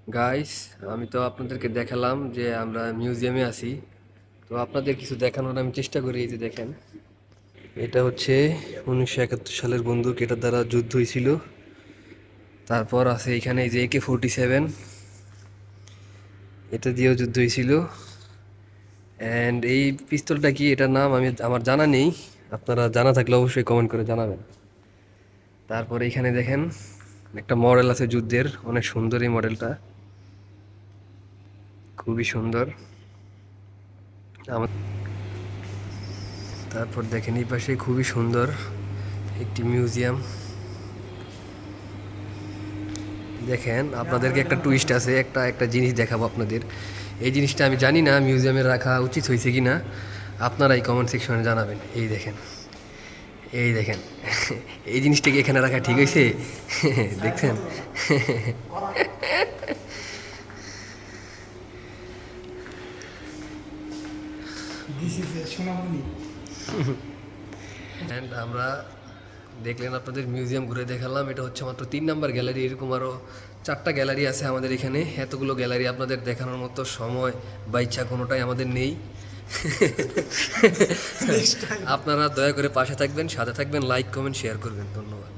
Guys, আমি তো আপনাদেরকে দেখালাম যে আমরা মিউজিয়ামে আছি। তো আপনাদের কিছু দেখানোর আমি চেষ্টা করি। এই যে দেখেন, এটা হচ্ছে 1971 সালের বন্দুক, এটার দ্বারা যুদ্ধ হয়েছিল। তারপর আছে এখানে এই যে AK-47, এটা দিয়েও যুদ্ধ হয়েছিল। অ্যান্ড এই পিস্তলটা কি, এটার নাম আমার জানা নেই। আপনারা জানা থাকলে অবশ্যই কমেন্ট করে জানাবেন। তারপরে এখানে দেখেন একটা মডেল আছে যুদ্ধের, অনেক সুন্দর এই মডেলটা, খুবই সুন্দর। তারপর দেখেন এই পাশে খুবই সুন্দর একটি মিউজিয়াম। দেখেন, আপনাদেরকে একটা টুইস্ট আছে, একটা একটা জিনিস দেখাবো আপনাদের। এই জিনিসটা আমি জানি না মিউজিয়ামে রাখা উচিত হয়েছে কি না, আপনারা এই কমেন্ট সেকশনে জানাবেন। এই দেখেন, এই দেখেন, এই জিনিসটা কি এখানে রাখা ঠিক হয়েছে? দেখছেন? অ্যান্ড আমরা দেখলেন, আপনাদের মিউজিয়াম ঘুরে দেখালাম। এটা হচ্ছে মাত্র 3 নাম্বার গ্যালারি, এরকম আরও 4টা গ্যালারি আছে আমাদের এখানে। এতগুলো গ্যালারি আপনাদের দেখানোর মতো সময় বা ইচ্ছা কোনোটাই আমাদের নেই। আপনারা দয়া করে পাশে থাকবেন, সাথে থাকবেন, লাইক কমেন্ট শেয়ার করবেন। ধন্যবাদ।